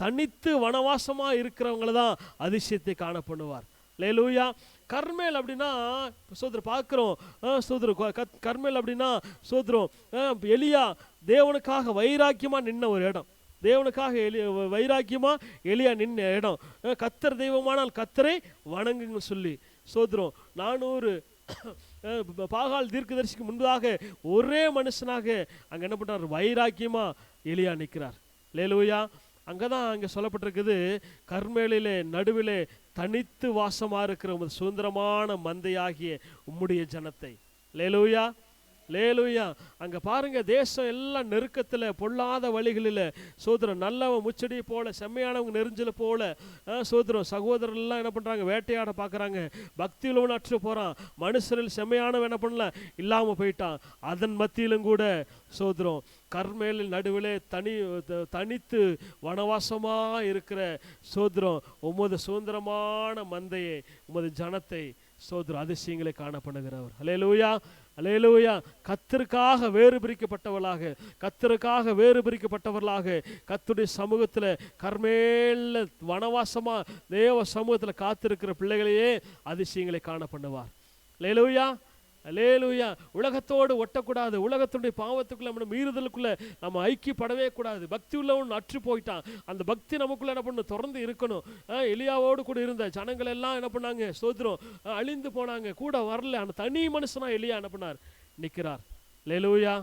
தனித்து வனவாசமாக இருக்கிறவங்களை தான் அதிசயத்தை காண பண்ணுவார். அல்லேலூயா. கர்மேல் அப்படின்னா சோதரம் பார்க்குறோம். சோதரம் கர்மேல் அப்படின்னா சோதரம் எலியா தேவனுக்காக வைராக்கியமாக நின்ன ஒரு இடம். தேவனுக்காக வைராக்கியமா எலியா நின்ன இடம். கர்த்தர் தெய்வமானால் கர்த்தரை வணங்குங்க சொல்லி சோதரம் 400 பாகால் தீர்க்கதரிசிக்கு முன்பதாக ஒரே மனுஷனாக அங்கே என்ன பண்ணுறார்? வைராக்கியமா எலியா நிற்கிறார். அல்லேலூயா. அங்கதான் அங்கே சொல்லப்பட்டிருக்குது, கர்மேலிலே நடுவிலே தனித்து வாசமாக இருக்கிற உமது சுதந்திரமான மந்தையாகிய உம்முடைய ஜனத்தை. அல்லேலூயா, அல்லேலூயா. அங்கே பாருங்க, தேசம் எல்லாம் நெருக்கத்தில் பொல்லாத வழிகளில் சோதரம் நல்லவன் முச்சடி போல, செம்மையானவங்க நெருஞ்சல போல சோதரம் சகோதரர்லாம் என்ன பண்ணுறாங்க? வேட்டையாட பார்க்குறாங்க. பக்தியில் ஒன்று அற்று போகிறான். மனுஷரில் செம்மையானவன் என்ன பண்ணல? இல்லாமல் போயிட்டான். அதன் மத்தியிலும் கூட சோதரம் கர்மேலின் நடுவிலே தனித்து வனவாசமாக இருக்கிற சோதரம் உமது சுதந்திரமான மந்தையை, உமது ஜனத்தை சோதரம் அதிசயங்களை காண பண்ணுகிறவர். அல்லேலூயா, அல்லேலூயா. கர்த்தருக்காக வேறு பிரிக்கப்பட்டவர்களாக, கர்த்தருக்காக வேறு பிரிக்கப்பட்டவர்களாக கர்த்தருடைய சமூகத்தில் கர்மேல வனவாசமா தேவ சமூகத்தில் காத்திருக்கிற பிள்ளைகளையே அதிசயங்களை காண பண்ணுவார். அல்லேலூயா, அல்லேலூயா. உலகத்தோடு ஒட்டக்கூடாது. உலகத்துடைய பாவத்துக்குள்ள நம்ம மீறுதலுக்குள்ள நம்ம ஐக்கியப்படவே கூடாது. பக்தி உள்ளவன் அற்று போயிட்டான். அந்த பக்தி நமக்குள்ள என்ன பண்ணணும்? தொடர்ந்து இருக்கணும். எலியாவோடு கூட இருந்த ஜனங்கள் எல்லாம் என்ன பண்ணாங்க? சோதரம் அழிந்து போனாங்க, கூட வரல. அந்த தனி மனுஷனா எலியா என்ன பண்ணார்? நிற்கிறார். அல்லேலூயா.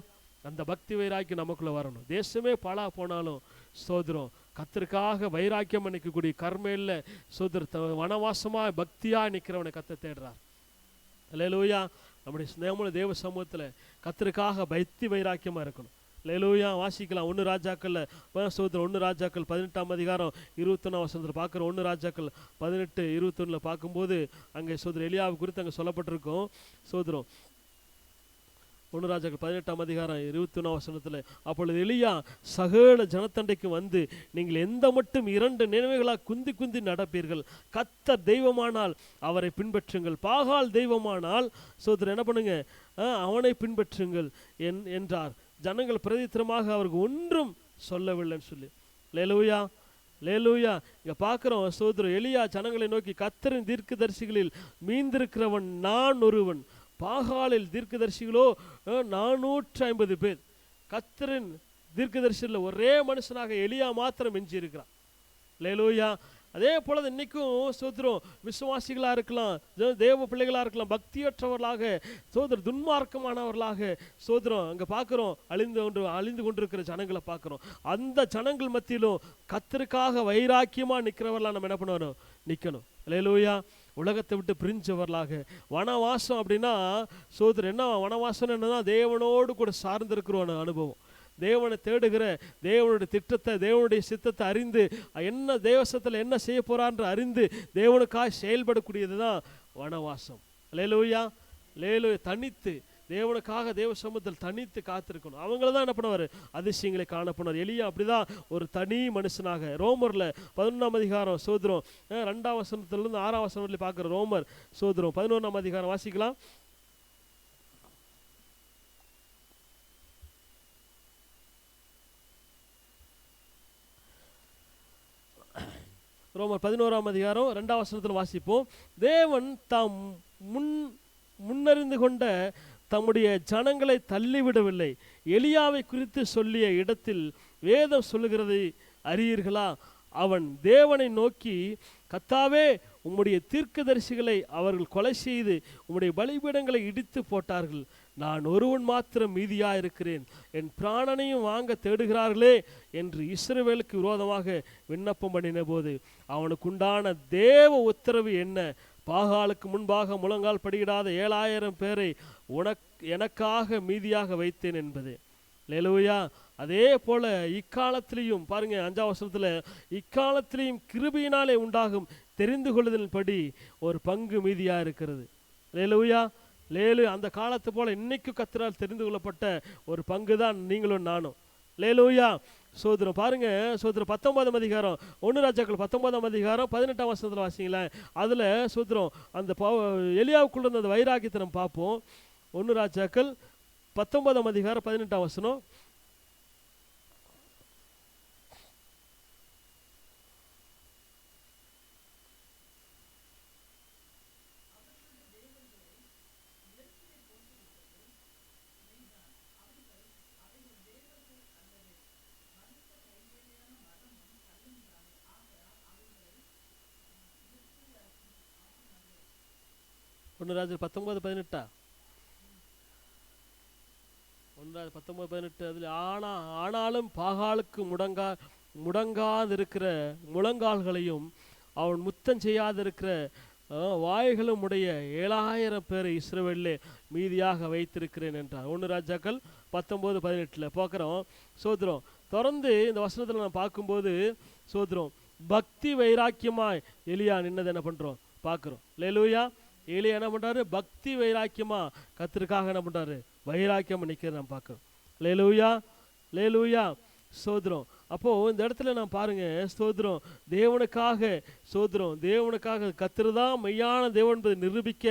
அந்த பக்தி வைராக்கியம் நமக்குள்ள வரணும். தேசமே பாழா போனாலும் சோதரம் கர்த்தருக்காக வைராக்கியம் நிற்கக்கூடிய கர்மேல்ல சோதர வனவாசமா பக்தியா நிற்கிறவனை கர்த்தர் தேடுறார். அல்லேலூயா. நம்முடைய தேவ சமூகத்தில் கர்த்தருக்காக பக்தி வைராக்கியமாக இருக்கணும். அல்லேலூயா. வாசிக்கலாம் 1 ராஜாக்கள் சோதரம் 1 ராஜாக்கள் 18ஆம் அதிகாரம் 21ஆம் வசனத்தில் பார்க்குறோம். 1 ராஜாக்கள் 18-21 பார்க்கும்போது அங்கே சோதரம் எலியாவை குறித்து அங்கே சொல்லப்பட்டிருக்கும். சோதரம் 1 ராஜாக்கள் 18ஆம் அதிகாரம் 21ஆம் வசனத்தில், அப்பொழுது எலியா சகல ஜனத்தண்டைக்கு வந்து, நீங்கள் எந்த மட்டும் 2 நினைவுகளாக குந்தி குந்தி நடப்பீர்கள். கர்த்தர் தெய்வமானால் அவரை பின்பற்றுங்கள், பாகால் தெய்வமானால் சோதரர் என்ன பண்ணுங்க? அவனை பின்பற்றுங்கள் என்றார். ஜனங்கள் பிரதித்திரமாக அவருக்கு ஒன்றும் சொல்லவில்லைன்னு சொல்லி. லேலூயா, லேலூயா. இங்க பார்க்கிறோம் சோதரர், எலியா ஜனங்களை நோக்கி, கர்த்தரின் தீர்க்கதரிசிகளில் மீந்திருக்கிறவன் நான் ஒருவன், பாகாலில் தீர்க்கதரிசிகளோ 450 பேர். கர்த்தரின் தீர்க்கதரிசியில் ஒரே மனுஷனாக எலியா மாத்திரம் எஞ்சி இருக்கிறான். லேலூயா. அதே போல இன்னைக்கும் சோதரம் விசுவாசிகளா இருக்கலாம், தேவ பிள்ளைகளா இருக்கலாம், பக்தியற்றவர்களாக சோதர துன்மார்க்கமானவர்களாக சோதரம் அங்க பார்க்கிறோம் அழிந்து கொண்டிருக்கிற ஜனங்களை பார்க்கிறோம். அந்த ஜனங்கள் மத்தியிலும் கர்த்தருக்காக வைராக்கியமா நிற்கிறவர்களா நம்ம என்ன பண்ணணும்? நிற்கணும். அல்லேலூயா. உலகத்தை விட்டு பிரிஞ்சவர்களாக. வனவாசம் அப்படின்னா சோதரர் என்ன வனவாசம் என்னன்னா தேவனோடு கூட சார்ந்திருக்கிற அனுபவம். தேவனை தேடுகிற, தேவனுடைய திட்டத்தை, தேவனுடைய சித்தத்தை அறிந்து என்ன தேவசத்தில் என்ன செய்ய போறான்னு அறிந்து தேவனுக்காக செயல்படக்கூடியது தான் வனவாசம். அல்லேலூயா, அல்லேலூயா. தனித்து தேவனுக்காக தேவ சமூகத்தில் தனித்து காத்திருக்கணும். அவங்கள தான் என்ன பண்ணுவார்? அதிசயங்களை காணப்படுவார். எலியா அப்படிதான் ஒரு தனி மனுஷனாக. ரோமரில் 11ஆம் அதிகாரம் சோதரம் 2ஆம் வசனத்திலிருந்து 6ஆம் வசனம் வரலையும் பார்க்குற ரோமர் சோதரம் 11ஆம் அதிகாரம் வாசிக்கலாம். ரோமர் 11ஆம் அதிகாரம் 2ஆம் வசனத்தில் வாசிப்போம். தேவன் தாம் முன்னறிந்து கொண்ட தம்முடைய ஜனங்களை தள்ளிவிடவில்லை. எலியாவை குறித்து சொல்லிய இடத்தில் வேதம் சொல்லுகிறதை அறியீர்களா? அவன் தேவனை நோக்கி, கர்த்தாவே, உம்முடைய தீர்க்கதரிசிகளை அவர்கள் கொலை செய்து உம்முடைய பலிபீடங்களை இடித்து போட்டார்கள். நான் ஒருவன் மாத்திரம் மீதியாயிருக்கிறேன். என் பிராணனையும் வாங்க தேடுகிறார்களே என்று இஸ்ரவேலுக்கு விரோதமாக விண்ணப்பம் பண்ணின போது அவனுக்குண்டான தேவ உத்தரவு என்ன? பாகாலுக்கு முன்பாக முழங்கால் படியிடாத 7000 பேரை எனக்காக மீதியாக வைத்தேன் என்பது. அல்லேலூயா. அதே போல இக்காலத்திலையும் பாருங்க 5ஆம் வசனத்தில், இக்காலத்திலையும் கிருபையினாலே உண்டாகும் தெரிந்து கொள்ளுதலின்படி ஒரு பங்கு மீதியாக இருக்கிறது. அல்லேலூயா, லேலு. அந்த காலத்து போல இன்னைக்கும் கர்த்தரால் தெரிந்து கொள்ளப்பட்ட ஒரு பங்கு தான் நீங்களும் நானும். லேலூயா. சோதரம் பாருங்க, சோதரம் 19ஆம் அதிகாரம் 1 ராஜாக்கள் 19ஆம் அதிகாரம் 18ஆம் வசனத்தில் வாசிங்களேன். அதில் சோதரம் அந்த எலியாவுக்குள்ள அந்த வைராக்கியத்தை நம்ம பார்ப்போம். 1 ராஜாக்கள் 19ஆம் அதிகாரம் 18ஆம் வசனம். ராஜர் 19:18 19:18 அதில் ஆனாலும் பாகாலுக்கு முடங்காதிருக்கிற முழங்கால்களையும் அவன் முத்தம் செய்யாதிருக்கிற வாய்களும் உடைய 7000 பேரை இஸ்ரவேலிலே மீதியாக வைத்திருக்கிறேன் என்றார். 1 ராஜாக்கள் 19:18 பார்க்குறோம். சோதரம் தொடர்ந்து இந்த வசனத்தில் நான் பார்க்கும்போது சோதரம் பக்தி வைராக்கியமாய் எலியா நின்னது என்ன பண்ணுறோம் பார்க்குறோம். அல்லேலூயா. எலியா என்ன பண்ணுறாரு? பக்தி வைராக்கியமா கர்த்தருக்காக என்ன பண்ணுறாரு? வைராக்கியமாக நிற்கிறத நம்ம பார்க்குறோம். அல்லேலூயா, அல்லேலூயா. சோதரம் அப்போது இந்த இடத்துல நான் பாருங்கள், ஸ்தோத்திரம், தேவனுக்காக கர்த்தர் தான் மெய்யான தேவன் என்பதை நிரூபிக்க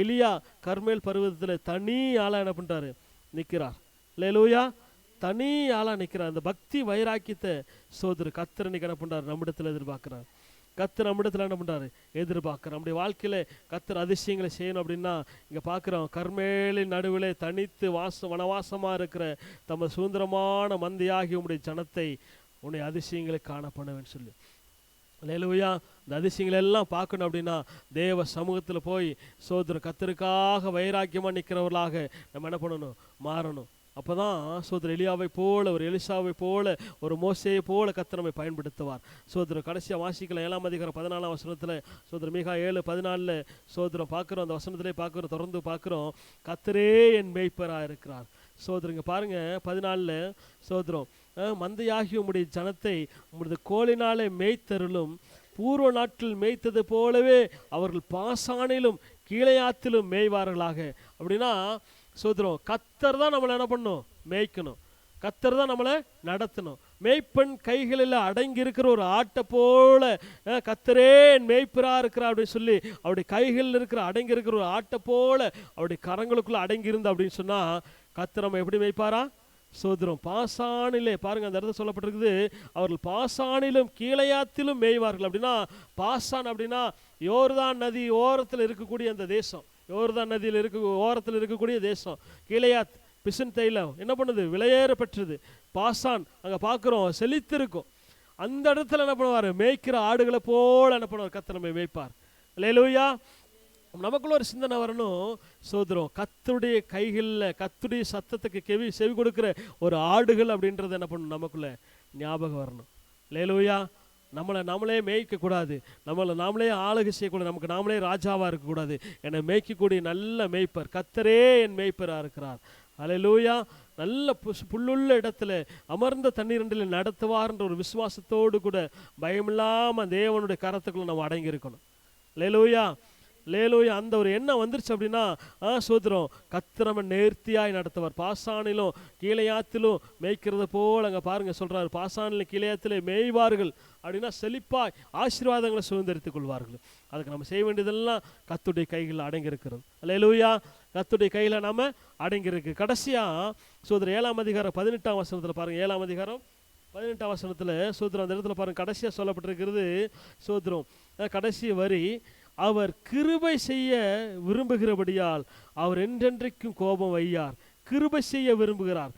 எலியா கர்மேல் பர்வதத்தில் தனி ஆளாக என்ன பண்ணுறாரு? நிற்கிறார். அல்லேலூயா. தனி ஆளாக நிற்கிறார். அந்த பக்தி வைராக்கியத்தை சோதரம் கர்த்தர் இன்னைக்கு என்ன பண்ணுறாரு? நம்மிடத்தில் எதிர்பார்க்குறார். கர்த்தர் நம்மிடத்தில் என்ன பண்ணுறாரு? எதிர்பார்க்குறோம். நம்முடைய வாழ்க்கையில் கர்த்தர் அதிசயங்களை செய்யணும் அப்படின்னா இங்கே பார்க்குறோம், கர்மேலின் நடுவில் தனித்து வனவாசமாக இருக்கிற தமது சுதந்திரமான மந்தையாகி உங்களுடைய ஜனத்தை உன்னை அதிசயங்களை காணப்படுவேன்னு சொல்லி. அல்லேலூயா. இந்த அதிசயங்களை எல்லாம் பார்க்கணும் அப்படின்னா தேவ சமூகத்தில் போய் சோதரம் கர்த்தருக்காக வைராக்கியமாக நிற்கிறவர்களாக நம்ம என்ன பண்ணணும்? மாறணும். அப்போ தான் சோதரர் எலியாவை போல, ஒரு எலிசாவை போல, ஒரு மோசையை போல கர்த்தர் நம்மை பயன்படுத்துவார். சோதரர் கடைசியாக வாசிக்கலாம் 7ஆம் அதிகாரம் 14ஆம் வசனத்தில் சோதரர் மீகா 7:14 சோதரம் பார்க்குறோம். அந்த வசனத்திலே பார்க்குறோம், தொடர்ந்து பார்க்குறோம், கர்த்தரே என் மேய்ப்பராக இருக்கிறார். சோதரங்க பாருங்க 14 சோதரம் மந்தையாகி உம்முடைய ஜனத்தை உம்முடைய கோலினாலே மேய்த்தருளும், பூர்வ நாட்களில் மேய்த்தது போலவே அவர்கள் பாசானிலும் கீழையாத்திலும் மேய்வார்களாக. அப்படின்னா சோதரம் கர்த்தர் தான் நம்மளை என்ன பண்ணணும்? மேய்க்கணும். கர்த்தர் தான் நம்மளை நடத்தணும். மேய்ப்பன் கைகளில் அடங்கி இருக்கிற ஒரு ஆட்டை போல கர்த்தரே என் மேய்ப்பரா இருக்கிறா அப்படின்னு சொல்லி அவருடைய கைகளில் இருக்கிற அடங்கி இருக்கிற ஒரு ஆட்டை போல அவருடைய கரங்களுக்குள்ள அடங்கி இருந்து அப்படின்னு சொன்னா கர்த்தர் நம்ம எப்படி மேய்ப்பாரா? சோதரம் பாசானிலே பாருங்க, அந்த இடத்துல சொல்லப்பட்டிருக்குது, அவர்கள் பாசானிலும் கீழையாத்திலும் மேய்வார்கள். அப்படின்னா பாசான் அப்படின்னா யோர்தான் நதி ஓரத்தில் இருக்கக்கூடிய அந்த தேசம், யோர்தான் நதியில் ஓரத்தில் இருக்கக்கூடிய தேசம். கீழையாத் பிசின் தைலம் என்ன பண்ணுது, விலையேற பெற்றது. பாசான் அங்கே பார்க்குறோம் செழித்திருக்கும். அந்த இடத்துல என்ன பண்ணுவார், மேய்க்கிற ஆடுகளை போல என்ன பண்ணுவார், கர்த்தர் நம்மை மேய்ப்பார். அல்லேலூயா. நமக்குள்ள ஒரு சிந்தனை வரணும், சோதரம் கர்த்தருடைய கைகளில் கர்த்தருடைய சத்தத்துக்கு செவி கொடுக்கிற ஒரு ஆடுகள் அப்படின்றது என்ன பண்ணணும், நமக்குள்ள ஞாபகம் வரணும். அல்லேலூயா. நம்மளே மேய்க்கக்கூடாது, நாமளே ஆளுகை செய்யக்கூடாது, நமக்கு நாமளே ராஜாவாக இருக்கக்கூடாது. என்னை மேய்க்கக்கூடிய நல்ல மேய்ப்பர் கர்த்தரே என் மேய்ப்பராக இருக்கிறார். அல்லேலூயா. நல்ல புல்லுள்ள இடத்துல அமர்ந்த தண்ணீரில் நடத்துவார்ன்ற ஒரு விசுவாசத்தோடு கூட பயமில்லாமல் தேவனுடைய கரத்துக்குள்ள நம்ம அடங்கி இருக்கணும். அல்லேலூயா. லேலூயா. அந்த ஒரு எண்ணம் வந்துருச்சு அப்படின்னா சோதரம் கத்திரம நேர்த்தியாய் நடத்துவார். பாசானிலும் கீழையாத்திலும் மேய்க்கிறது போல் அங்கே பாருங்க சொல்றாரு, பாசானிலும் கீழையாத்திலே மேய்வார்கள் அப்படின்னா செழிப்பாய் ஆசீர்வாதங்களை சுதந்திரித்துக் கொள்வார்கள். அதுக்கு நம்ம செய்ய வேண்டியதெல்லாம் கர்த்தருடைய கைகளில் அடங்கி இருக்கிறது. அல்லேலூயா. கர்த்தருடைய கையில் நாம அடங்கி இருக்கு. கடைசியா சோதரம் 7ஆம் அதிகாரம் 18ஆம் வசனத்தில் பாருங்க, 7ஆம் அதிகாரம் 18ஆம் வசனத்தில் சோதரம் அந்த இடத்துல பாருங்க, கடைசியா சொல்லப்பட்டிருக்கிறது சோதரம் கடைசி வரி, அவர் கிருபை செய்ய விரும்புகிறபடியால் அவர் என்றென்றைக்கும் கோபம் வையார். கிருபை செய்ய விரும்புகிறார்.